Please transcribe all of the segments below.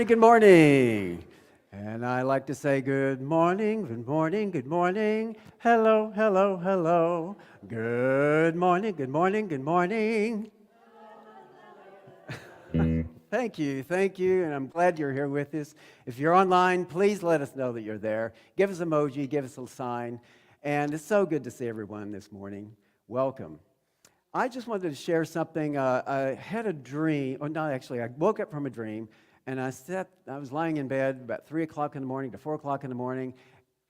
Good morning. And I like to say good morning, good morning, good morning. Hello, hello, hello. Good morning, good morning, good morning. Thank you, and I'm glad you're here with us. If you're online, please let us know that you're there. Give us an emoji, give us a sign. And it's so good to see everyone this morning. Welcome. I just wanted to share something. I had a dream, or not actually, I woke up from a dream. And I was lying in bed about 3 o'clock in the morning to 4 o'clock in the morning.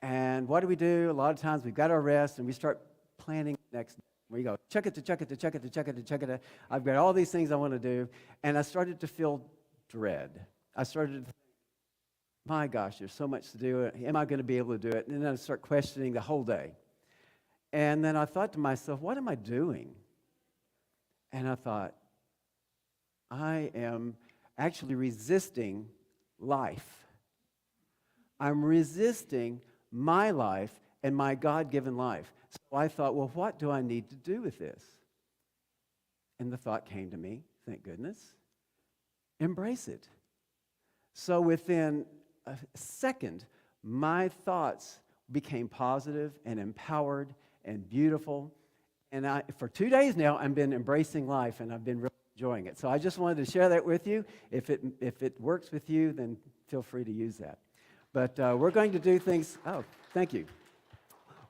And what do? A lot of times we've got our rest and we start planning next day. We go, check it. I've got all these things I want to do. And I started to feel dread. I started to think, my gosh, there's so much to do. Am I going to be able to do it? And then I start questioning the whole day. And then I thought to myself, what am I doing? And I thought, I am actually resisting life. I'm resisting my life and my God-given life. So I thought, well, what do I need to do with this? And the thought came to me, thank goodness, embrace it. So within a second, my thoughts became positive and empowered and beautiful. And for 2 days now, I've been embracing life, and I've been really enjoying it. So I just wanted to share that with you. If it works with you, then feel free to use that. But we're going to do things, oh, thank you.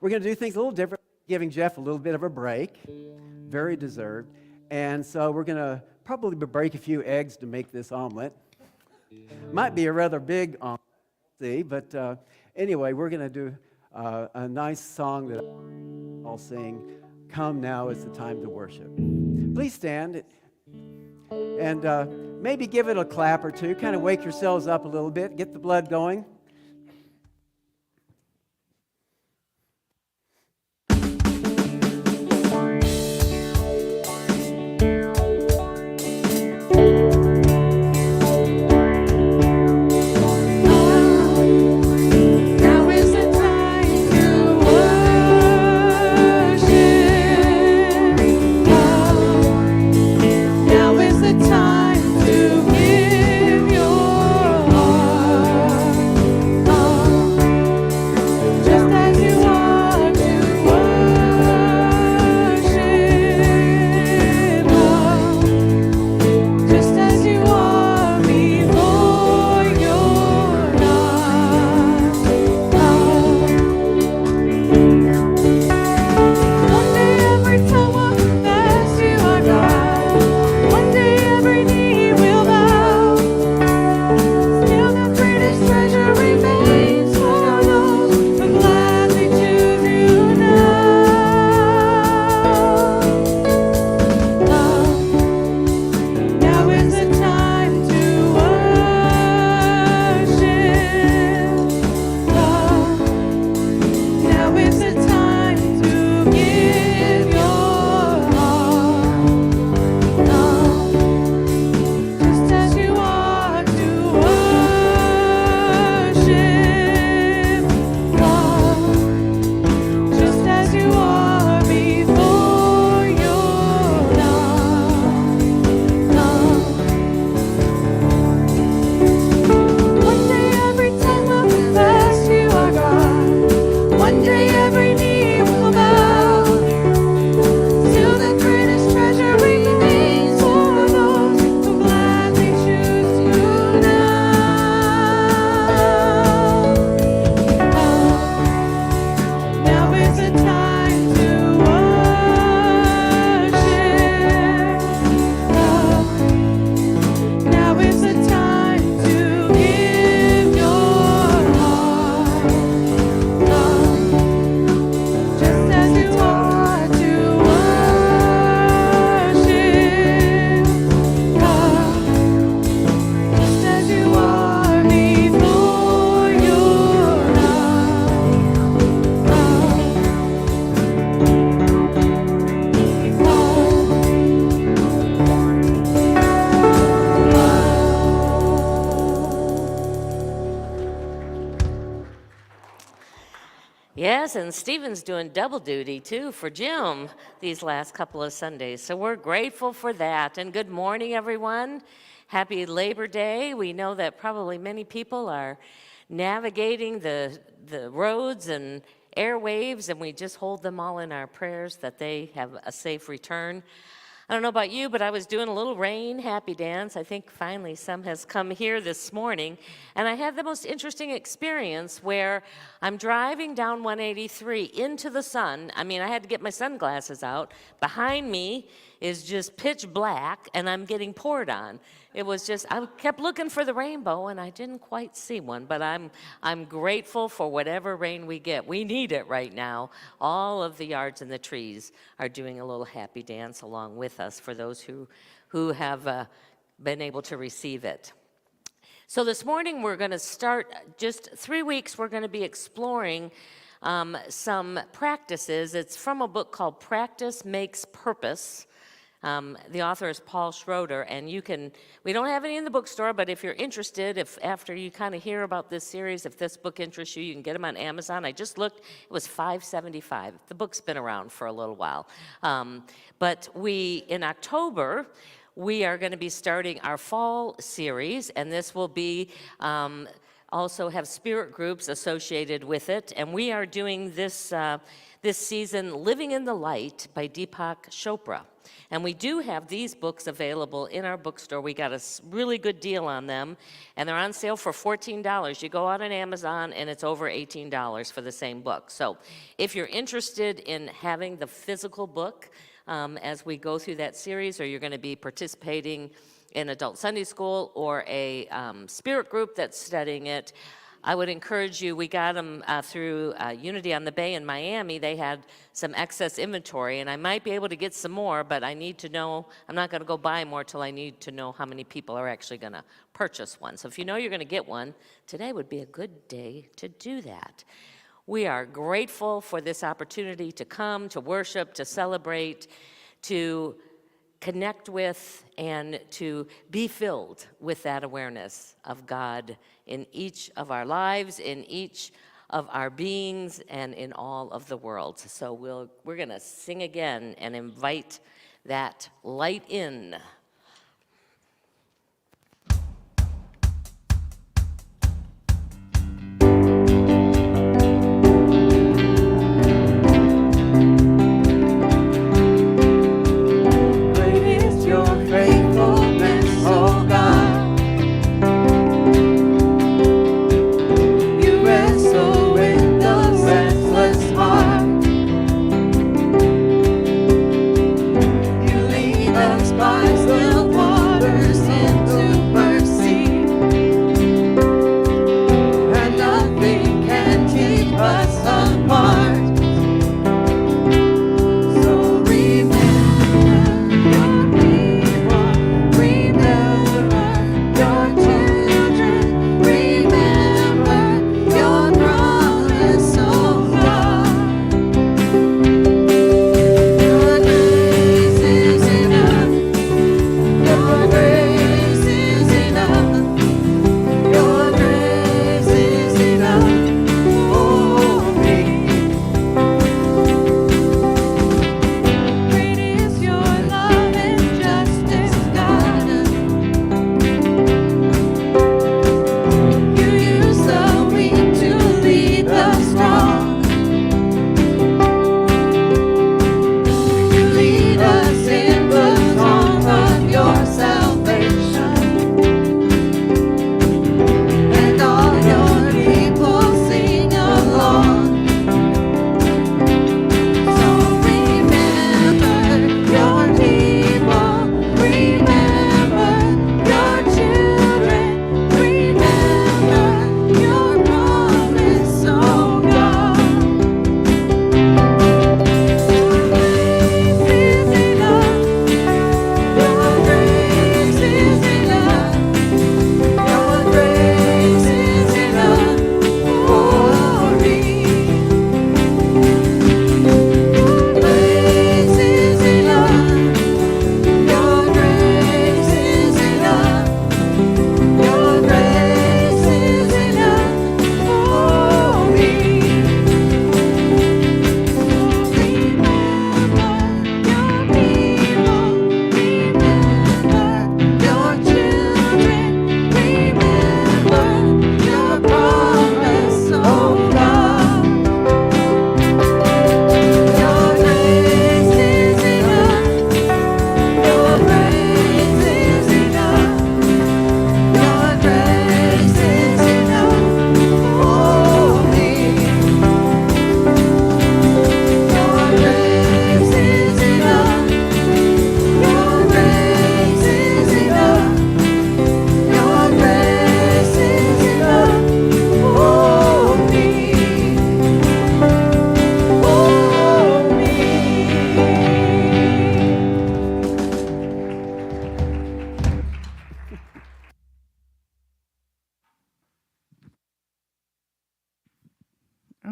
We're going to do things a little different, giving Jeff a little bit of a break, very deserved. And so we're going to probably break a few eggs to make this omelet. Might be a rather big omelet, see, but anyway, we're going to do a nice song that I'll sing, Come Now Is the Time to Worship. Please stand and maybe give it a clap or two, kind of wake yourselves up a little bit, get the blood going. Yes, and Stephen's doing double duty too for Jim these last couple of Sundays. So we're grateful for that. And good morning, everyone. Happy Labor Day. We know that probably many people are navigating the roads and airwaves, and we just hold them all in our prayers that they have a safe return. I don't know about you, but I was doing a little rain happy dance. I think finally some has come here this morning. And I had the most interesting experience where I'm driving down 183 into the sun. I mean, I had to get my sunglasses out. Behind me is just pitch black, and I'm getting poured on. It was just, I kept looking for the rainbow, and I didn't quite see one, but I'm grateful for whatever rain we get. We need it right now. All of the yards and the trees are doing a little happy dance along with us for those who have been able to receive it. So this morning we're going to start, just 3 weeks, we're going to be exploring some practices. It's from a book called Practice Makes Purpose. The author is Paul Schroeder, and we don't have any in the bookstore, but if you're interested, if after you kind of hear about this series, if this book interests you, you can get them on Amazon. I just looked, it was $5.75. The book's been around for a little while. But in October, we are going to be starting our fall series, and this will be also have spirit groups associated with it. And we are doing this, this season, Living in the Light by Deepak Chopra. And we do have these books available in our bookstore. We got a really good deal on them, and they're on sale for $14. You go out on Amazon, and it's over $18 for the same book. So if you're interested in having the physical book as we go through that series, or you're going to be participating in adult Sunday school or a spirit group that's studying it, I would encourage you. We got them through Unity on the Bay in Miami. They had some excess inventory, and I might be able to get some more, but I need to know. I'm not going to go buy more till I need to know how many people are actually going to purchase one. So if you know you're going to get one, today would be a good day to do that. We are grateful for this opportunity to come, to worship, to celebrate, to connect with, and to be filled with that awareness of God in each of our lives, in each of our beings, and in all of the world. So we're going to sing again and invite that light in.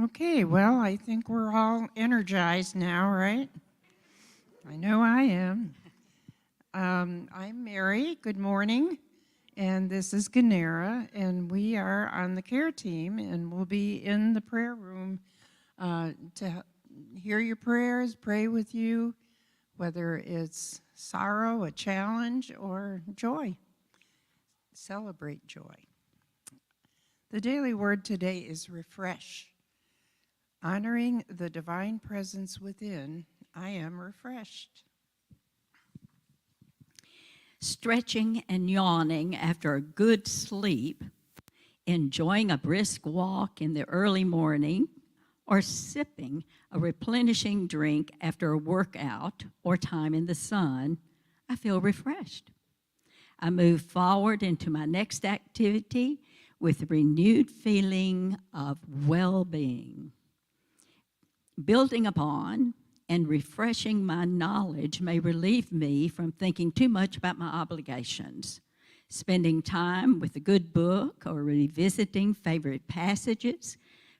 Okay, well, I think we're all energized now, right? I know I am. I'm Mary. Good morning. And this is Ganera, and we are on the care team, and we'll be in the prayer room to hear your prayers, pray with you, whether it's sorrow, a challenge, or joy. Celebrate joy. The daily word today is refresh. Honoring the divine presence within, I am refreshed. Stretching and yawning after a good sleep, enjoying a brisk walk in the early morning, or sipping a replenishing drink after a workout or time in the sun, I feel refreshed. I move forward into my next activity with a renewed feeling of well-being. Building upon and refreshing my knowledge may relieve me from thinking too much about my obligations. Spending time with a good book or revisiting favorite passages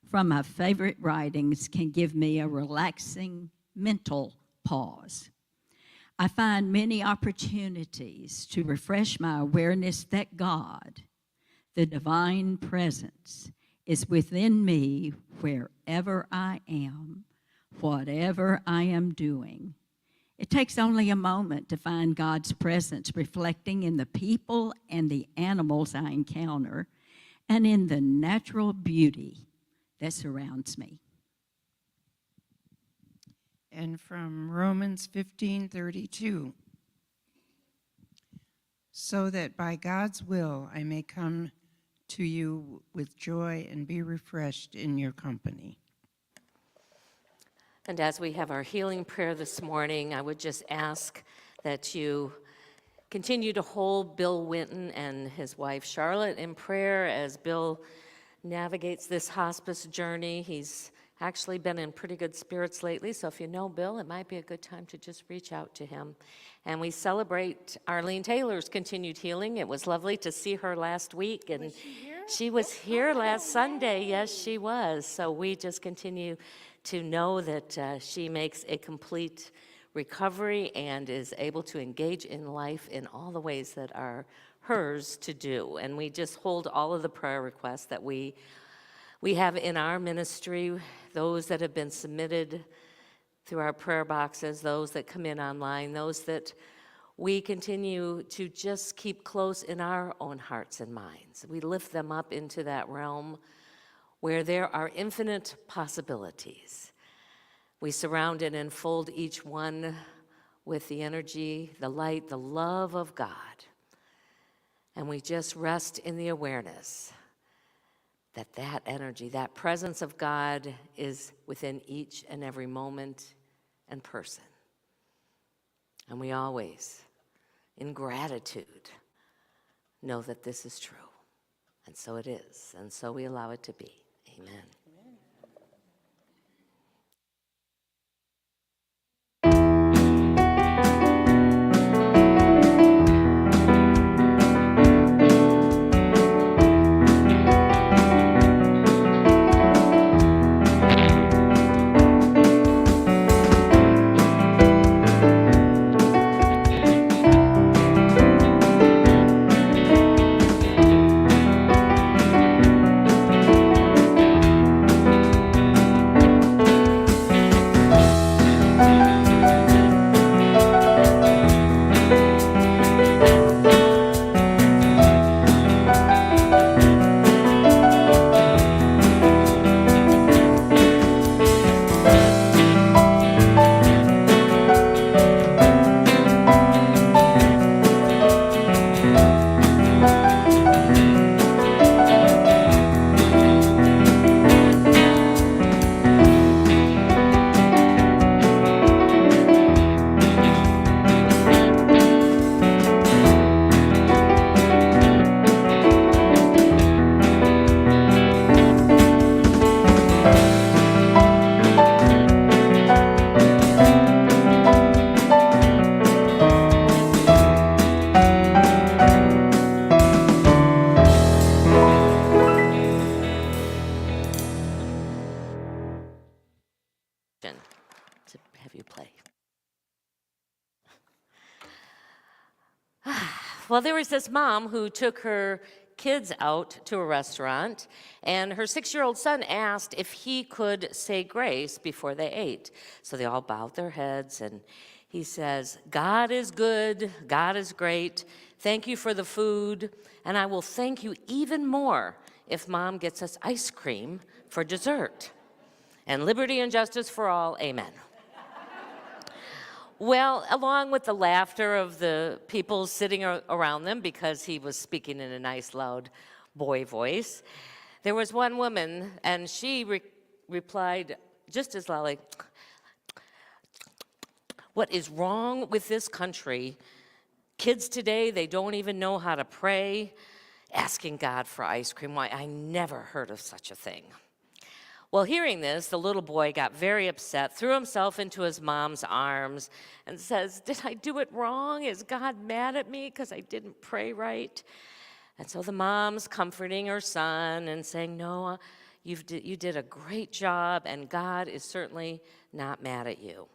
from my favorite writings can give me a relaxing mental pause. I find many opportunities to refresh my awareness that God, the divine presence, is within me wherever I am, whatever I am doing. It takes only a moment to find God's presence reflecting in the people and the animals I encounter and in the natural beauty that surrounds me. And from Romans 15:32, so that by God's will I may come to you with joy and be refreshed in your company. And as we have our healing prayer this morning, I would just ask that you continue to hold Bill Winton and his wife Charlotte in prayer as Bill navigates this hospice journey. He's actually been in pretty good spirits lately, so if you know Bill, it might be a good time to just reach out to him. And we celebrate Arlene Taylor's continued healing. It was lovely to see her last week. And she was here last Sunday. Yes, she was. So we just continue to know that she makes a complete recovery and is able to engage in life in all the ways that are hers to do. And we just hold all of the prayer requests that we have in our ministry, those that have been submitted through our prayer boxes, those that come in online, those that we continue to just keep close in our own hearts and minds. We lift them up into that realm where there are infinite possibilities. We surround and enfold each one with the energy, the light, the love of God. And we just rest in the awareness that that energy, that presence of God is within each and every moment and person. And we always, in gratitude, know that this is true. And so it is, and so we allow it to be. Amen. To have you play. Well, there was this mom who took her kids out to a restaurant, and her 6-year-old son asked if he could say grace before they ate. So they all bowed their heads, and he says, "God is good, God is great. Thank you for the food, and I will thank you even more if Mom gets us ice cream for dessert. And liberty and justice for all, amen. Well, along with the laughter of the people sitting around them, because he was speaking in a nice, loud boy voice, there was one woman, and she replied just as loudly, "What is wrong with this country? Kids today, they don't even know how to pray, asking God for ice cream. Why, I never heard of such a thing." Well, hearing this, the little boy got very upset, threw himself into his mom's arms, and says, "Did I do it wrong? Is God mad at me because I didn't pray right?" And so the mom's comforting her son and saying, "No, you did a great job, and God is certainly not mad at you."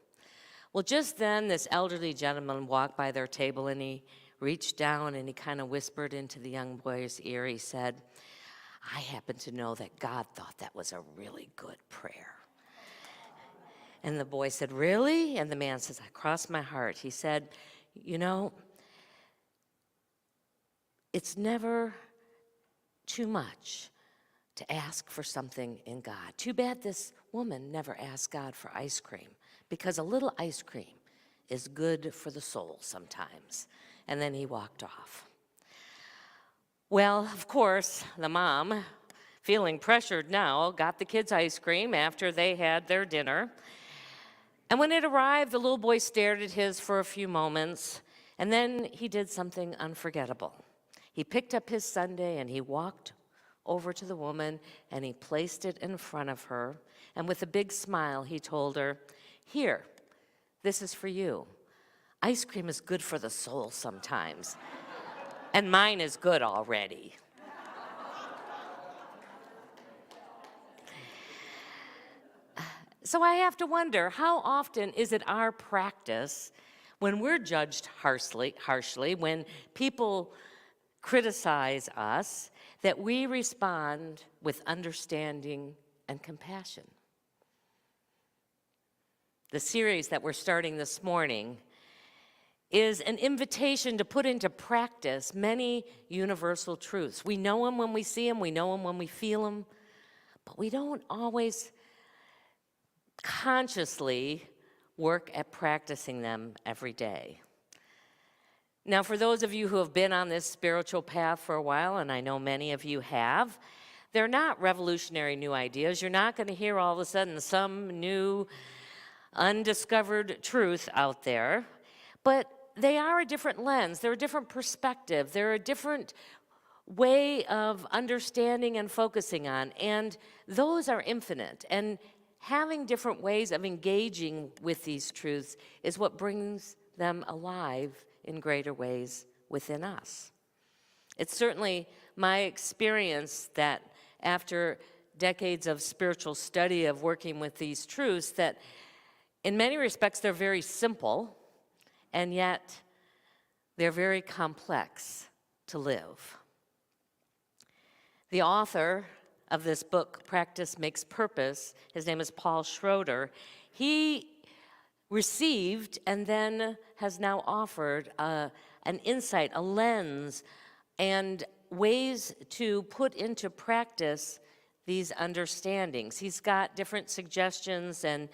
Well, just then, this elderly gentleman walked by their table, and he reached down and he kind of whispered into the young boy's ear. He said, "I happen to know that God thought that was a really good prayer." And the boy said, "Really?" And the man says, "I crossed my heart." He said, "You know, it's never too much to ask for something in God. Too bad this woman never asked God for ice cream, because a little ice cream is good for the soul sometimes." And then he walked off. Well, of course, the mom, feeling pressured now, got the kids ice cream after they had their dinner. And when it arrived, the little boy stared at his for a few moments, and then he did something unforgettable. He picked up his sundae and he walked over to the woman and he placed it in front of her. And with a big smile, he told her, "Here, this is for you. Ice cream is good for the soul sometimes. And mine is good already." So I have to wonder, how often is it our practice when we're judged harshly, when people criticize us, that we respond with understanding and compassion? The series that we're starting this morning is an invitation to put into practice many universal truths. We know them when we see them, we know them when we feel them, but we don't always consciously work at practicing them every day. Now, for those of you who have been on this spiritual path for a while, and I know many of you have, they're not revolutionary new ideas. You're not going to hear all of a sudden some new undiscovered truth out there, but they are a different lens, they're a different perspective, they're a different way of understanding and focusing on, and those are infinite. And having different ways of engaging with these truths is what brings them alive in greater ways within us. It's certainly my experience that after decades of spiritual study of working with these truths, that in many respects they're very simple, and yet they're very complex to live. The author of this book, Practice Makes Purpose, his name is Paul Schroeder. He received and then has now offered an insight, a lens, and ways to put into practice these understandings. He's got different suggestions, and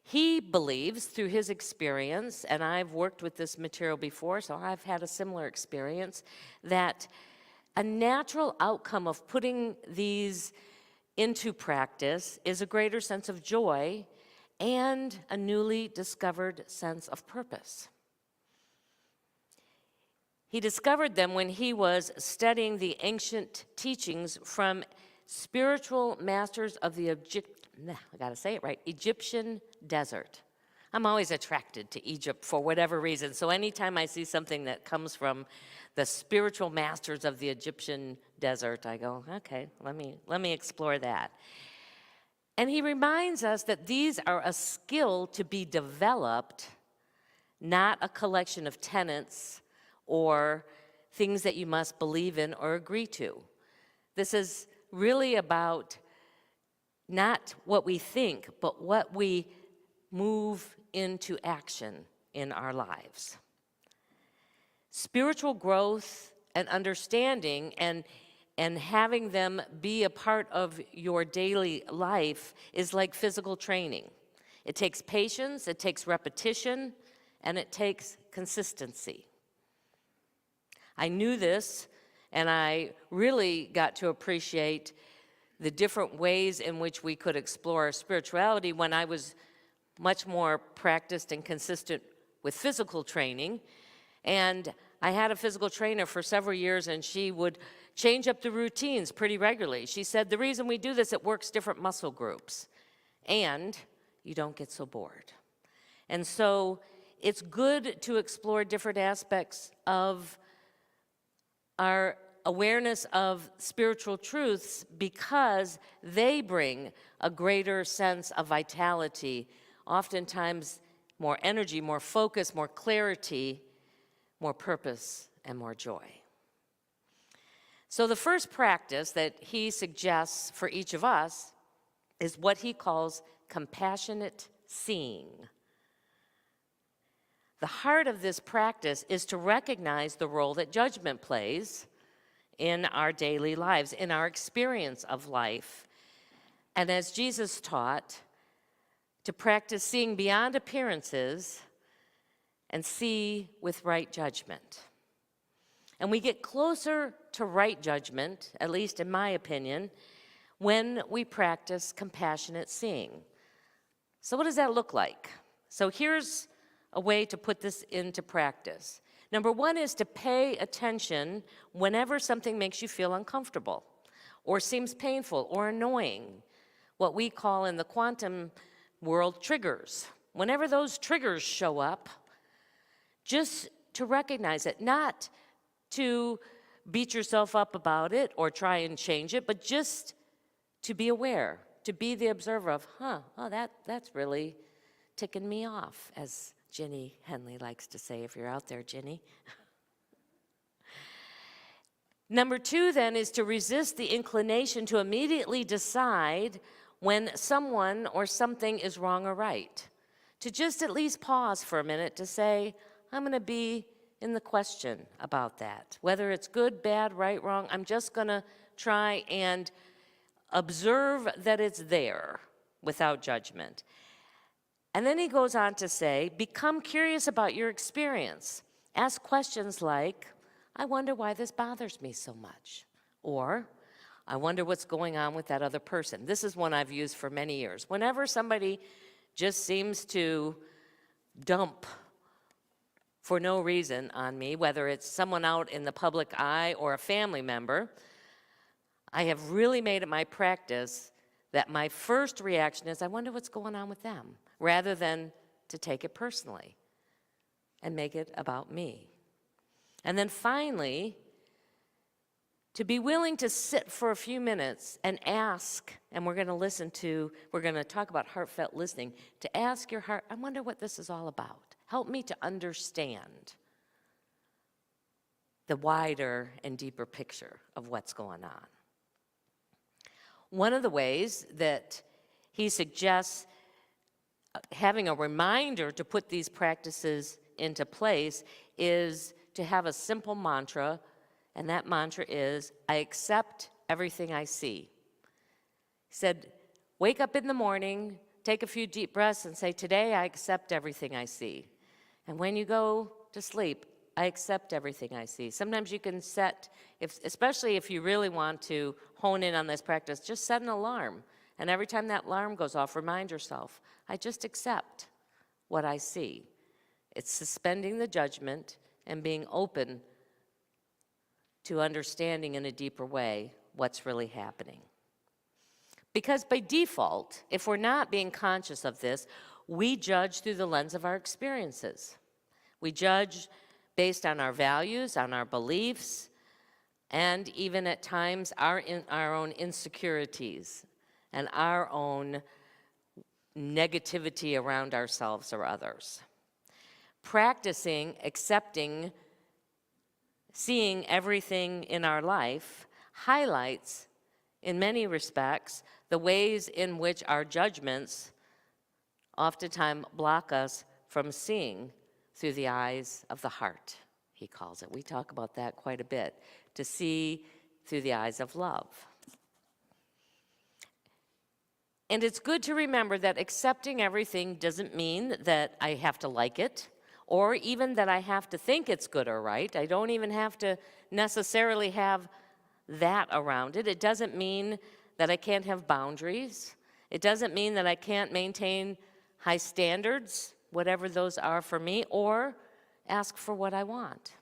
he believes through his experience, and I've worked with this material before, so I've had a similar experience, that a natural outcome of putting these into practice is a greater sense of joy and a newly discovered sense of purpose. He discovered them when he was studying the ancient teachings from spiritual masters of the Egyptian desert. I'm always attracted to Egypt for whatever reason, so anytime I see something that comes from the spiritual masters of the Egyptian desert, I go, okay, let me explore that. And he reminds us that these are a skill to be developed, not a collection of tenets or things that you must believe in or agree to. This is really about not what we think, but what we move into action in our lives. Spiritual growth and understanding and and having them be a part of your daily life is like physical training. It takes patience, it takes repetition, and it takes consistency. I knew this, and I really got to appreciate the different ways in which we could explore our spirituality when I was much more practiced and consistent with physical training. And I had a physical trainer for several years, and she would change up the routines pretty regularly. She said, the reason we do this, it works different muscle groups, and you don't get so bored. And so it's good to explore different aspects of our awareness of spiritual truths because they bring a greater sense of vitality, oftentimes more energy, more focus, more clarity, more purpose, and more joy. So the first practice that he suggests for each of us is what he calls compassionate seeing. The heart of this practice is to recognize the role that judgment plays in our daily lives, in our experience of life. And as Jesus taught, to practice seeing beyond appearances and see with right judgment. And we get closer to right judgment, at least in my opinion, when we practice compassionate seeing. So what does that look like? So here's a way to put this into practice. Number one is to pay attention whenever something makes you feel uncomfortable or seems painful or annoying, what we call in the quantum world triggers. Whenever those triggers show up, just to recognize it, not to beat yourself up about it or try and change it, but just to be aware, to be the observer of, that's really ticking me off, as Ginny Henley likes to say, if you're out there, Ginny. Number two, then, is to resist the inclination to immediately decide when someone or something is wrong or right. To just at least pause for a minute to say, I'm going to be in the question about that. Whether it's good, bad, right, wrong, I'm just going to try and observe that it's there without judgment. And then he goes on to say, become curious about your experience. Ask questions like, I wonder why this bothers me so much. Or, I wonder what's going on with that other person. This is one I've used for many years. Whenever somebody just seems to dump for no reason on me, whether it's someone out in the public eye or a family member, I have really made it my practice that my first reaction is, I wonder what's going on with them, rather than to take it personally and make it about me. And then finally, to be willing to sit for a few minutes and ask, and we're going to talk about heartfelt listening, to ask your heart, I wonder what this is all about. Help me to understand the wider and deeper picture of what's going on. One of the ways that he suggests having a reminder to put these practices into place is to have a simple mantra, and that mantra is, I accept everything I see. He said, wake up in the morning, take a few deep breaths, and say, today I accept everything I see. And when you go to sleep, I accept everything I see. Sometimes you can set, especially if you really want to hone in on this practice, just set an alarm. And every time that alarm goes off, remind yourself, I just accept what I see. It's suspending the judgment and being open to understanding in a deeper way what's really happening. Because by default, if we're not being conscious of this, we judge through the lens of our experiences. We judge based on our values, on our beliefs, and even at times our own insecurities and our own negativity around ourselves or others. Practicing, accepting, seeing everything in our life highlights, in many respects, the ways in which our judgments oftentimes block us from seeing through the eyes of the heart, he calls it. We talk about that quite a bit. To see through the eyes of love. And it's good to remember that accepting everything doesn't mean that I have to like it, or even that I have to think it's good or right. I don't even have to necessarily have that around it. It doesn't mean that I can't have boundaries. It doesn't mean that I can't maintain high standards, whatever those are for me, or ask for what I want.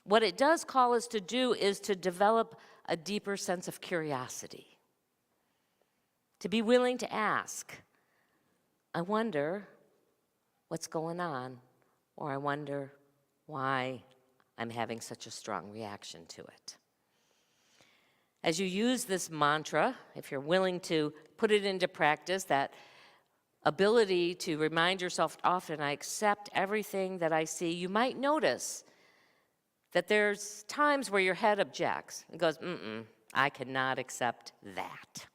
What it does call us to do is to develop a deeper sense of curiosity, to be willing to ask, I wonder what's going on, or I wonder why I'm having such a strong reaction to it. As you use this mantra, if you're willing to put it into practice, that ability to remind yourself often, I accept everything that I see, you might notice that there's times where your head objects and goes, I cannot accept that.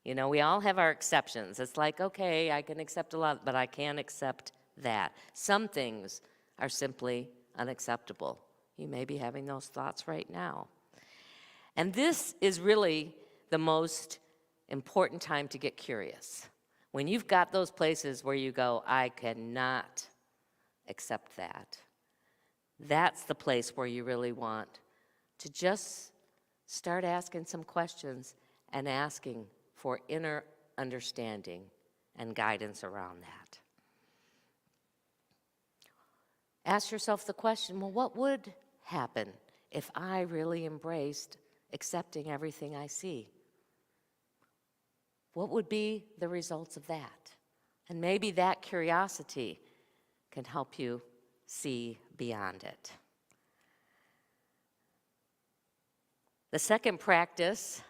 You know, we all have our exceptions. It's like, okay, I can accept a lot, but I can't accept that. Some things are simply unacceptable. You may be having those thoughts right now. And this is really the most important time to get curious. When you've got those places where you go, I cannot accept that, that's the place where you really want to just start asking some questions and asking for inner understanding and guidance around that. Ask yourself the question, well, what would happen if I really embraced accepting everything I see? What would be the results of that? And maybe that curiosity can help you see beyond it. The second practice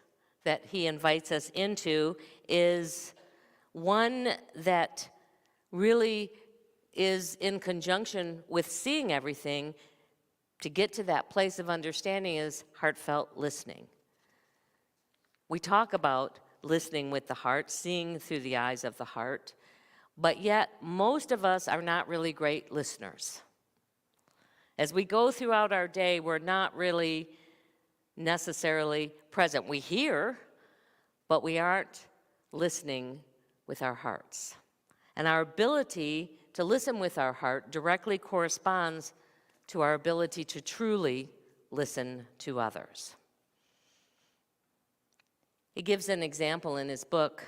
that he invites us into is one that really is in conjunction with seeing everything. To get to that place of understanding is heartfelt listening. We talk about listening with the heart, seeing through the eyes of the heart, but yet most of us are not really great listeners. As we go throughout our day, we're not really necessarily present. We hear, but we aren't listening with our hearts. And our ability to listen with our heart directly corresponds to our ability to truly listen to others. He gives an example in his book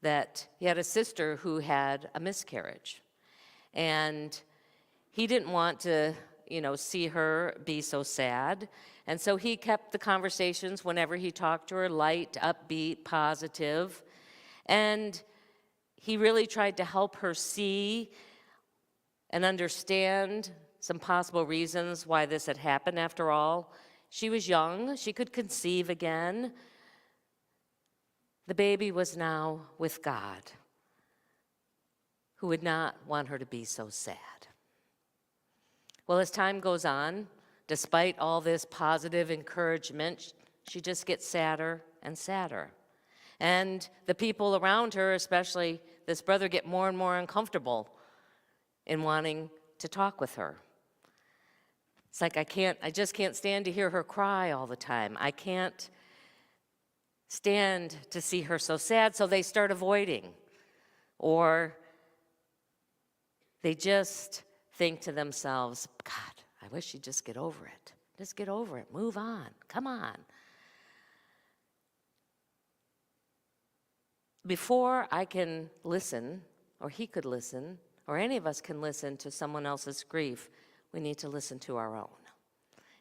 that he had a sister who had a miscarriage. And he didn't want to, see her be so sad. And so he kept the conversations whenever he talked to her light, upbeat, positive. And he really tried to help her see and understand some possible reasons why this had happened. After all, she was young, she could conceive again. The baby was now with God, who would not want her to be so sad. Well, as time goes on, despite all this positive encouragement, she just gets sadder and sadder. And the people around her, especially this brother, get more and more uncomfortable in wanting to talk with her. It's like, I just can't stand to hear her cry all the time. I can't stand to see her so sad, so they start avoiding. Or they just think to themselves, God, I wish she'd just get over it. Just get over it. Move on. Come on. Before I can listen, or he could listen, or any of us can listen to someone else's grief, we need to listen to our own.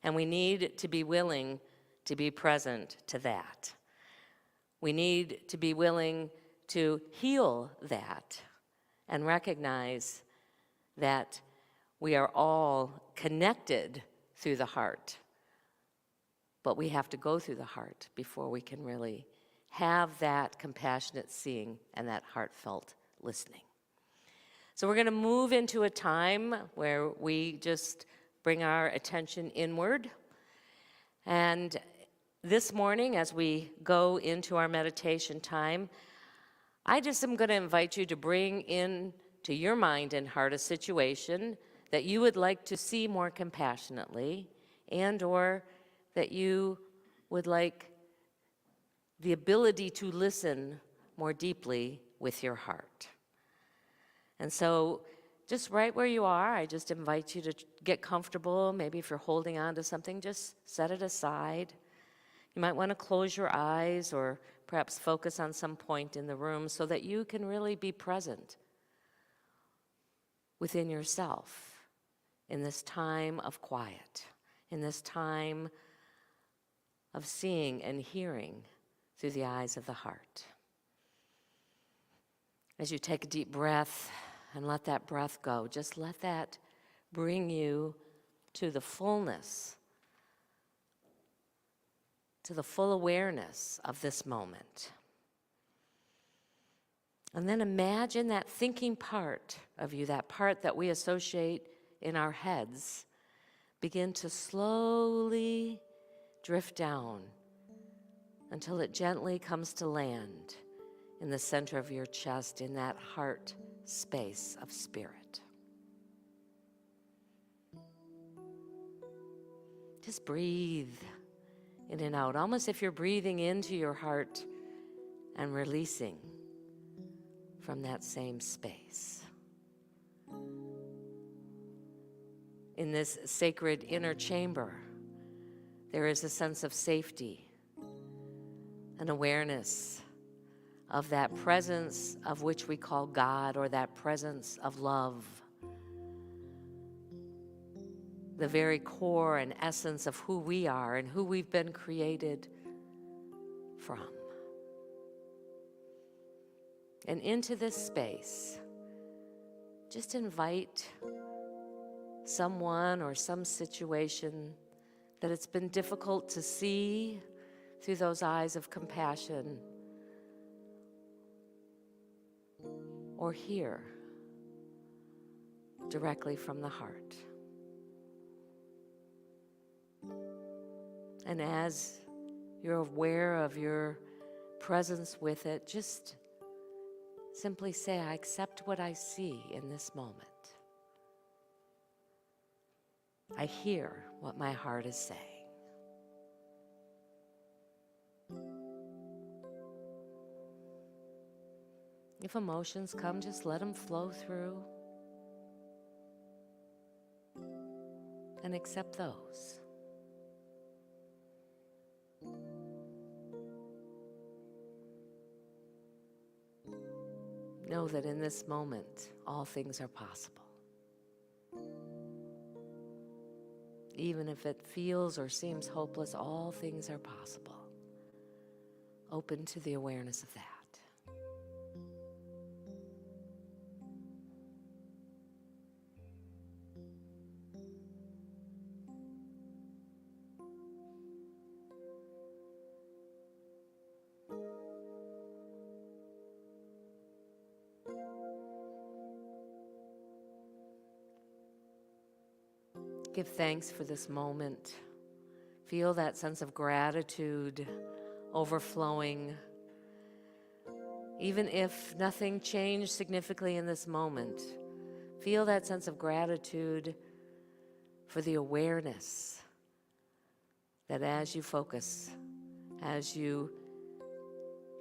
And we need to be willing to be present to that. We need to be willing to heal that and recognize that we are all connected through the heart. But we have to go through the heart before we can really have that compassionate seeing and that heartfelt listening. So we're going to move into a time where we just bring our attention inward. And this morning, as we go into our meditation time, I just am going to invite you to bring in to your mind and heart a situation that you would like to see more compassionately, and or that you would like the ability to listen more deeply with your heart. And so just right where you are, I just invite you to get comfortable. Maybe if you're holding on to something, just set it aside. You might want to close your eyes or perhaps focus on some point in the room so that you can really be present within yourself in this time of quiet, in this time of seeing and hearing through the eyes of the heart. As you take a deep breath and let that breath go, just let that bring you to the fullness, to the full awareness of this moment. And then imagine that thinking part of you, that part that we associate in our heads, begin to slowly drift down until it gently comes to land in the center of your chest, in that heart space of spirit. Just breathe in and out, almost if you're breathing into your heart and releasing from that same space. In this sacred inner chamber, there is a sense of safety, an awareness of that presence of which we call God, or that presence of love, the very core and essence of who we are and who we've been created from. And into this space, just invite someone or some situation that it's been difficult to see through those eyes of compassion or hear directly from the heart. And as you're aware of your presence with it, just simply say, I accept what I see in this moment. I hear what my heart is saying. If emotions come, just let them flow through and accept those. Know that in this moment, all things are possible. Even if it feels or seems hopeless, all things are possible. Open to the awareness of that. Give thanks for this moment. Feel that sense of gratitude overflowing. Even if nothing changed significantly in this moment, feel that sense of gratitude for the awareness that as you focus, as you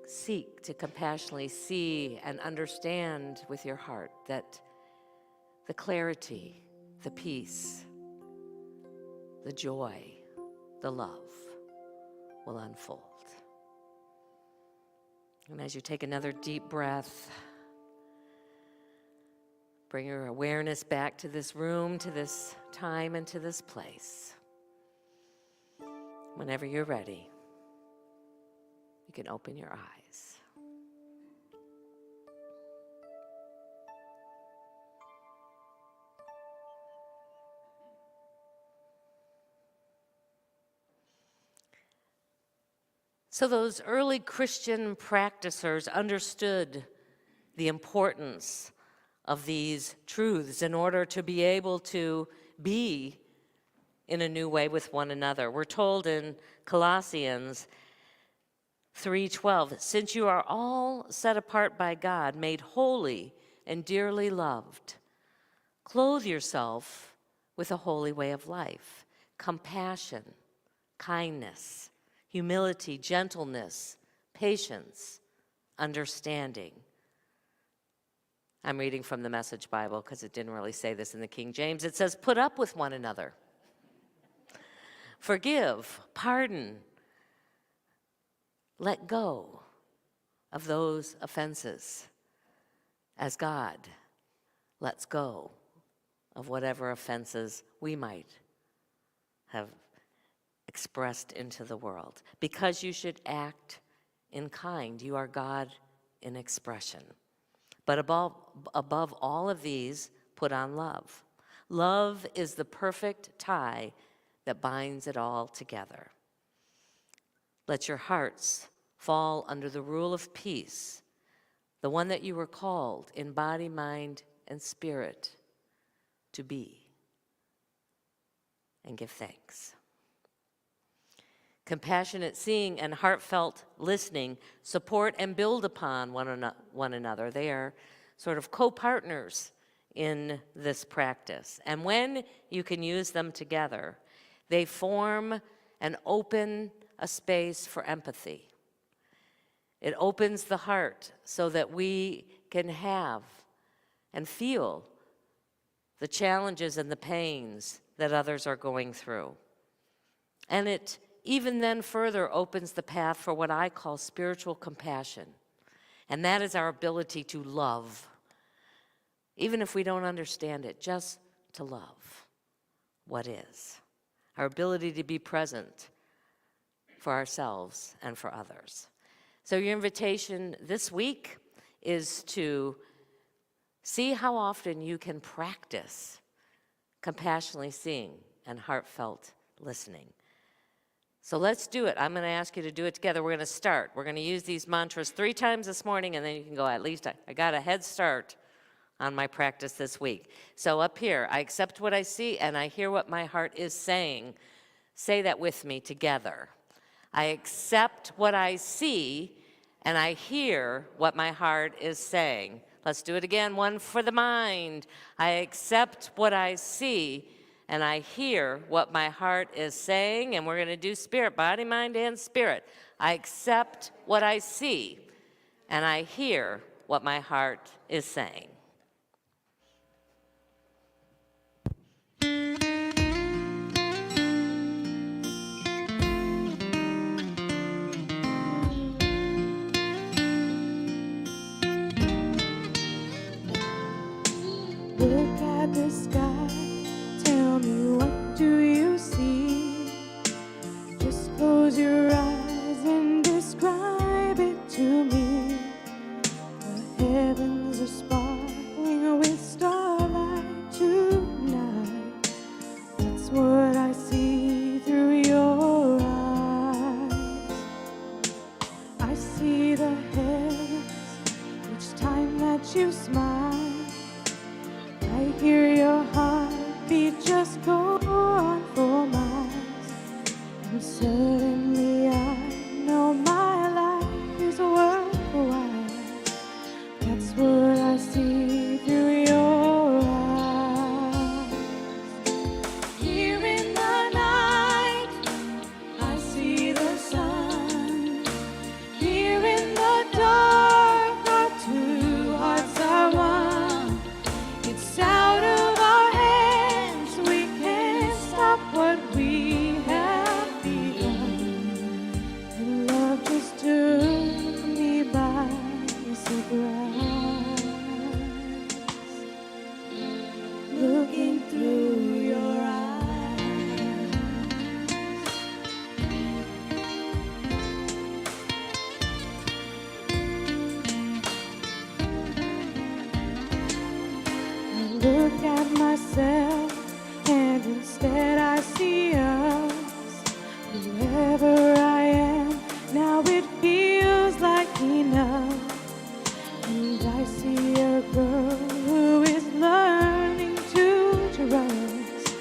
seek to compassionately see and understand with your heart, that the clarity, the peace, the joy, the love will unfold. And as you take another deep breath, bring your awareness back to this room, to this time, and to this place. Whenever you're ready, you can open your eyes. So those early Christian practicers understood the importance of these truths in order to be able to be in a new way with one another. We're told in Colossians 3:12, since you are all set apart by God, made holy and dearly loved, clothe yourself with a holy way of life, compassion, kindness, humility, gentleness, patience, understanding. I'm reading from the Message Bible because it didn't really say this in the King James. It says, put up with one another. Forgive, pardon, let go of those offenses as God lets go of whatever offenses we might have expressed into the world. Because you should act in kind. You are God in expression. But above all of these, put on love. Love is the perfect tie that binds it all together. Let your hearts fall under the rule of peace, the one that you were called in body, mind, and spirit to be, and give thanks. Compassionate seeing and heartfelt listening support and build upon one another. They are sort of co-partners in this practice. And when you can use them together, they form and open a space for empathy. It opens the heart so that we can have and feel the challenges and the pains that others are going through. And it even then further opens the path for what I call spiritual compassion. And that is our ability to love, even if we don't understand it, just to love what is. Our ability to be present for ourselves and for others. So your invitation this week is to see how often you can practice compassionately seeing and heartfelt listening. So let's do it. I'm going to ask you to do it together. We're going to start. We're going to use these mantras 3 times this morning, and then you can go, at least I got a head start on my practice this week. So up here, I accept what I see, and I hear what my heart is saying. Say that with me together. I accept what I see, and I hear what my heart is saying. Let's do it again. One for the mind. I accept what I see, and I hear what my heart is saying. And we're going to do spirit, body, mind, and spirit. I accept what I see, and I hear what my heart is saying. Look at the sky, tell me what do you see? Just close your eyes and describe it to me. The heavens are sparkling with starlight tonight. That's what I see through your eyes. I see the heavens each time that you smile. I hear your heartbeat just go on for miles. And suddenly I know my life is worthwhile. That's what I see through your eyes. Here in the night, I see the sun. Here in the dark, our two hearts are one. It's out of our hands, we can't stop what we have begun. And love just took me by surprise. Looking through your eyes. I look at myself, and instead I see us. Whoever I am, now it feels like enough. And I see a girl who is learning to trust.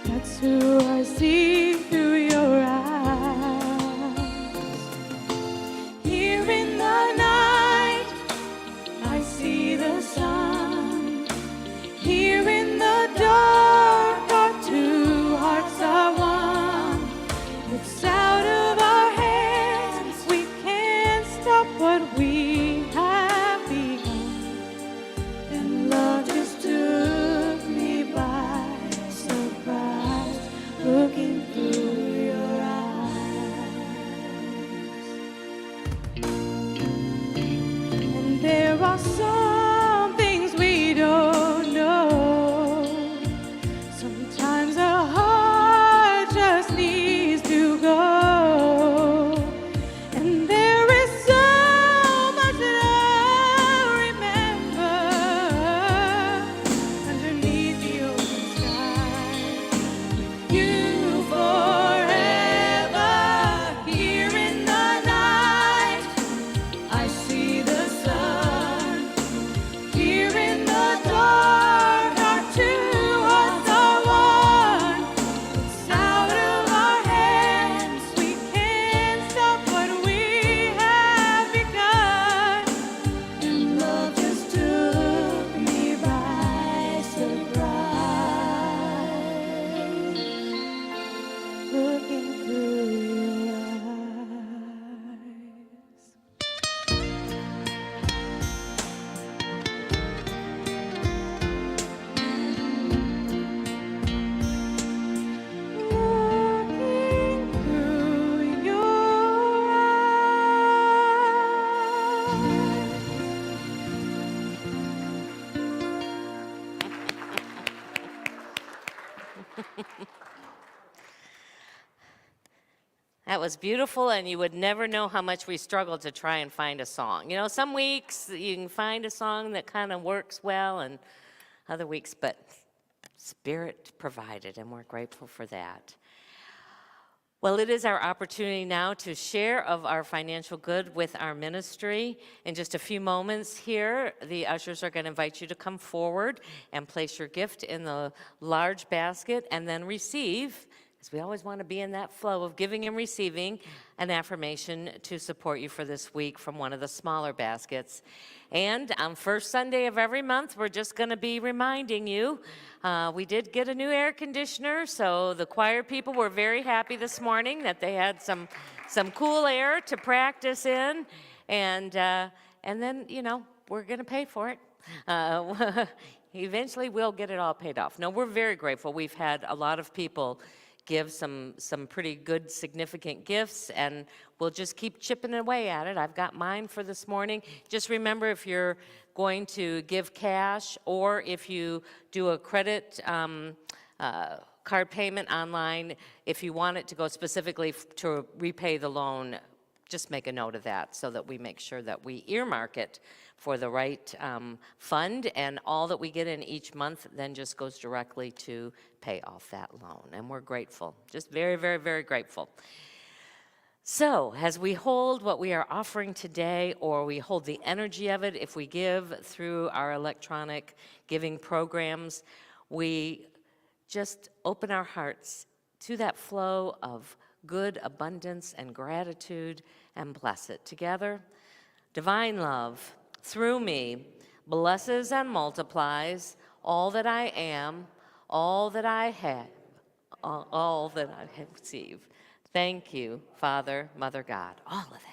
That's who I see through your eyes. Here in the night, I see the sun. Here in the dark, our two hearts are one. It's out of our hands. what we have become. And love just took me by surprise, looking through your eyes. And there are some things we don't know. Sometimes a heart just needs to go. And there is so much that I remember underneath the open sky. You forever here in the night. I see the sun here in the dark. Our two hearts are one. It's out of our hands. We can't stop what we have begun. And love just took me by surprise, looking through your eyes. Looking through your That was beautiful, and you would never know how much we struggled to try and find a song. You know, some weeks you can find a song that kind of works well, and other weeks, but Spirit provided, and we're grateful for that. Well, it is our opportunity now to share of our financial good with our ministry. In just a few moments here, the ushers are going to invite you to come forward and place your gift in the large basket and then receive, because we always want to be in that flow of giving and receiving, an affirmation to support you for this week from one of the smaller baskets. And on first Sunday of every month, we're just going to be reminding you, we did get a new air conditioner, so the choir people were very happy this morning that they had some cool air to practice in, and then, you know, we're going to pay for it. Eventually, we'll get it all paid off. No, we're very grateful. We've had a lot of people give some pretty good, significant gifts, and we'll just keep chipping away at it. I've got mine for this morning. Just remember, if you're going to give cash or if you do a credit card payment online, if you want it to go specifically to repay the loan, just make a note of that so that we make sure that we earmark it for the right fund, and all that we get in each month then just goes directly to pay off that loan. And we're grateful, just very, very, very grateful. So as we hold what we are offering today, or we hold the energy of it, if we give through our electronic giving programs, we just open our hearts to that flow of good abundance and gratitude and bless it together. Divine love, through me, blesses and multiplies all that I am, all that I have, all that I have received. Thank you, Father, Mother God, all of that.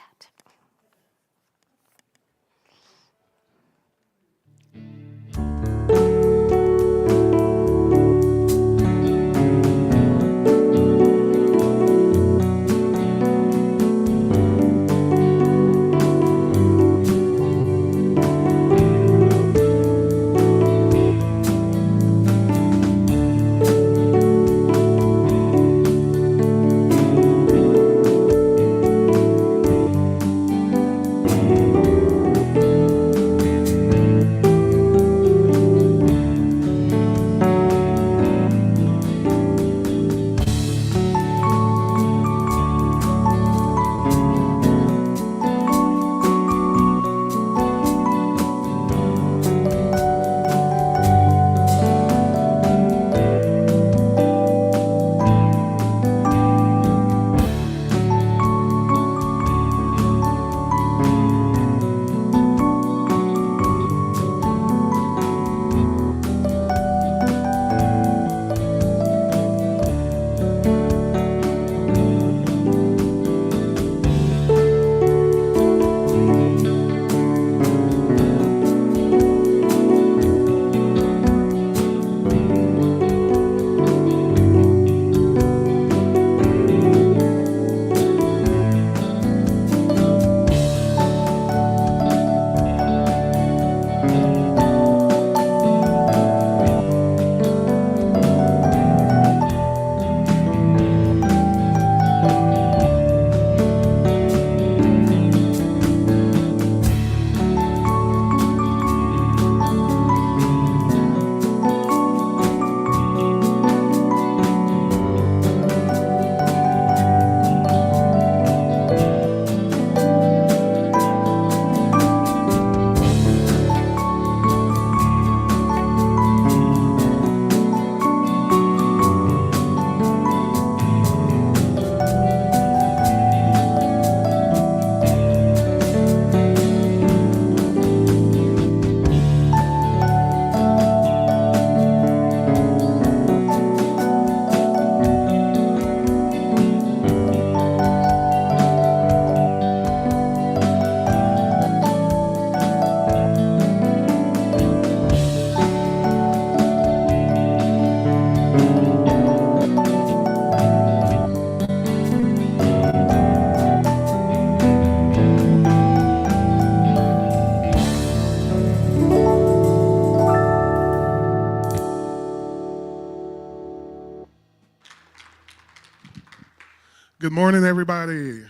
Good morning, everybody.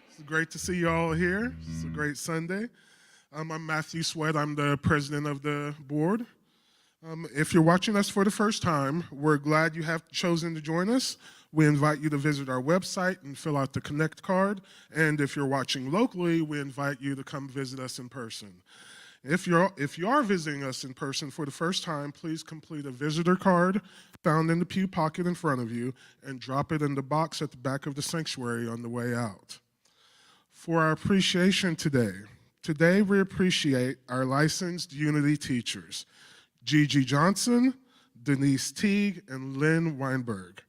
It's great to see you all here. It's a great Sunday. I'm Matthew Sweat. I'm the president of the board. If you're watching us for the first time, we're glad you have chosen to join us. We invite you to visit our website and fill out the Connect card. And if you're watching locally, we invite you to come visit us in person. If you are visiting us in person for the first time, please complete a visitor card found in the pew pocket in front of you and drop it in the box at the back of the sanctuary on the way out. For our appreciation today we appreciate our licensed Unity teachers, Gigi Johnson, Denise Teague, and Lynn Weinberg.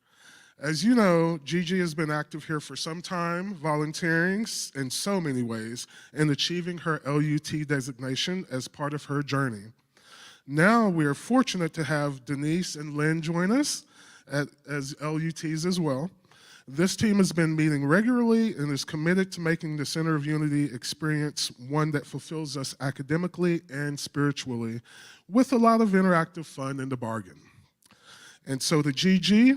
As you know, Gigi has been active here for some time, volunteering in so many ways and achieving her LUT designation as part of her journey. Now we are fortunate to have Denise and Lynn join us as LUTs as well. This team has been meeting regularly and is committed to making the Center of Unity experience one that fulfills us academically and spiritually, with a lot of interactive fun in the bargain. And so to Gigi,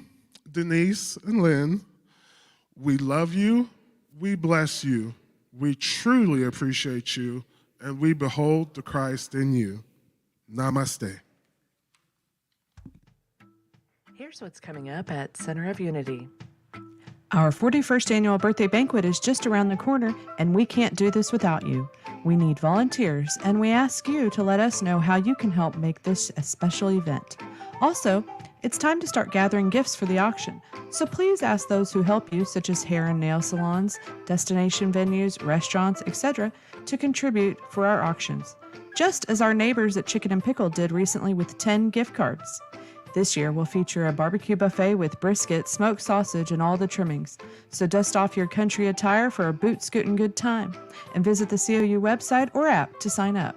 Denise, and Lynn, we love you, we bless you, we truly appreciate you, and we behold the Christ in you. Namaste. Here's what's coming up at Center of Unity. Our 41st annual birthday banquet is just around the corner, and we can't do this without you. We need volunteers, and we ask you to let us know how you can help make this a special event. Also, it's time to start gathering gifts for the auction, so please ask those who help you, such as hair and nail salons, destination venues, restaurants, etc., to contribute for our auctions, just as our neighbors at Chicken and Pickle did recently with 10 gift cards. This year, we'll feature a barbecue buffet with brisket, smoked sausage, and all the trimmings. So dust off your country attire for a boot scootin' good time, and visit the COU website or app to sign up.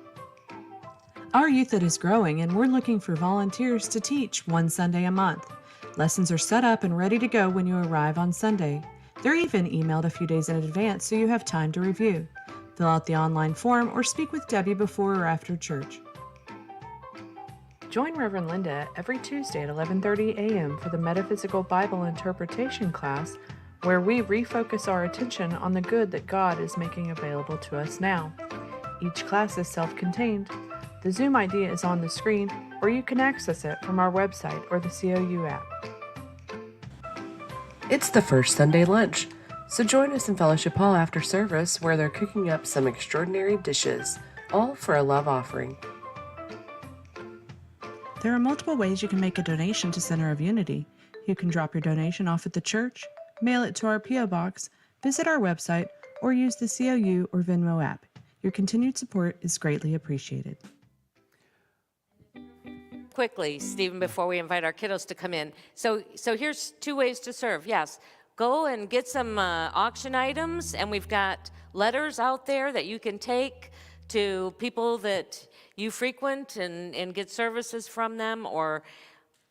Our youth is growing, and we're looking for volunteers to teach one Sunday a month. Lessons are set up and ready to go when you arrive on Sunday. They're even emailed a few days in advance so you have time to review. Fill out the online form or speak with Debbie before or after church. Join Reverend Linda every Tuesday at 11:30 a.m. for the Metaphysical Bible Interpretation class, where we refocus our attention on the good that God is making available to us now. Each class is self-contained. The Zoom ID is on the screen, or you can access it from our website or the COU app. It's the first Sunday lunch, so join us in Fellowship Hall after service, where they're cooking up some extraordinary dishes, all for a love offering. There are multiple ways you can make a donation to Center of Unity. You can drop your donation off at the church, mail it to our P.O. Box, visit our website, or use the COU or Venmo app. Your continued support is greatly appreciated. Quickly, Stephen, before we invite our kiddos to come in. So here's 2 ways to serve. Yes, go and get some auction items, and we've got letters out there that you can take to people that you frequent and get services from them, or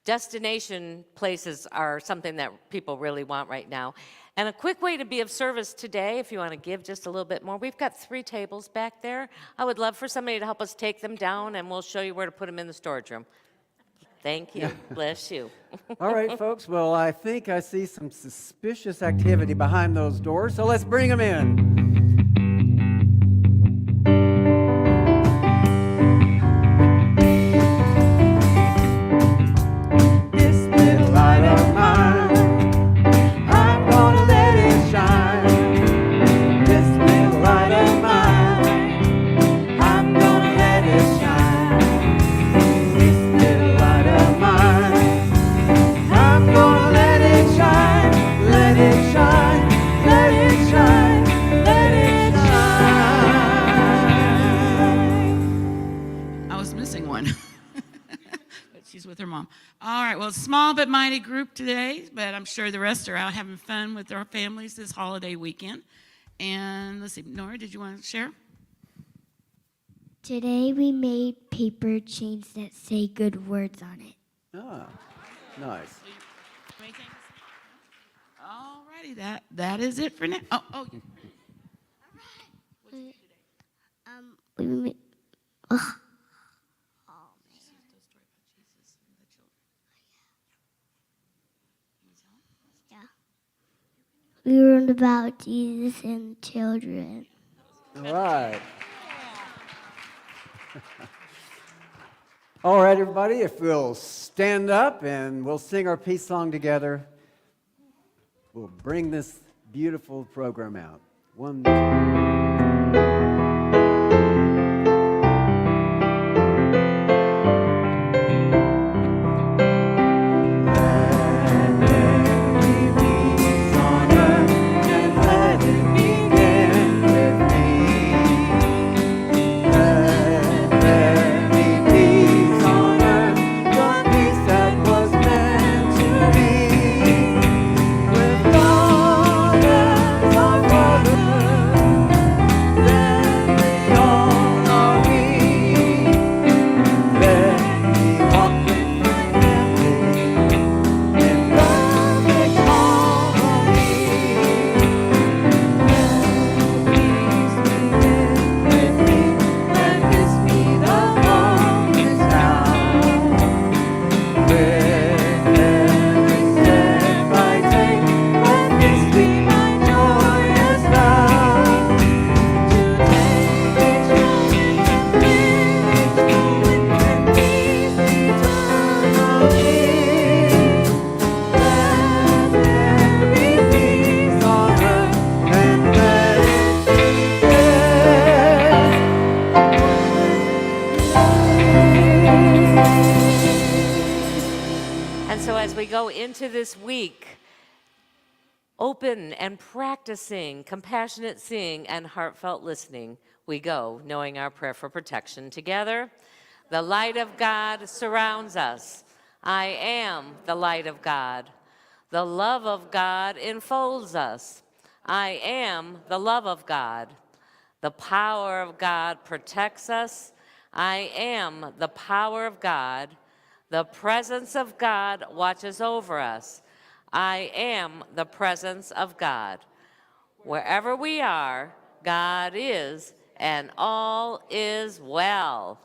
destination places are something that people really want right now. And a quick way to be of service today, if you want to give just a little bit more, we've got 3 tables back there. I would love for somebody to help us take them down, and we'll show you where to put them in the storage room. Thank you. Bless you. All right, folks. Well, I think I see some suspicious activity behind those doors, so let's bring them in. Small but mighty group today, but I'm sure the rest are out having fun with their families this holiday weekend. And let's see, Nora, did you want to share? Today we made paper chains that say good words on it. Ah, nice. All righty, that is it for now. Oh. We made, We learned about Jesus and children. All right. All right, everybody, if we'll stand up and we'll sing our peace song together, we'll bring this beautiful program out. 1, 2. And so as we go into this week, open and practicing compassionate seeing and heartfelt listening, we go knowing our prayer for protection together. The light of God surrounds us. I am the light of God. The love of God enfolds us. I am the love of God. The power of God protects us. I am the power of God. The presence of God watches over us. I am the presence of God. Wherever we are, God is, and all is well.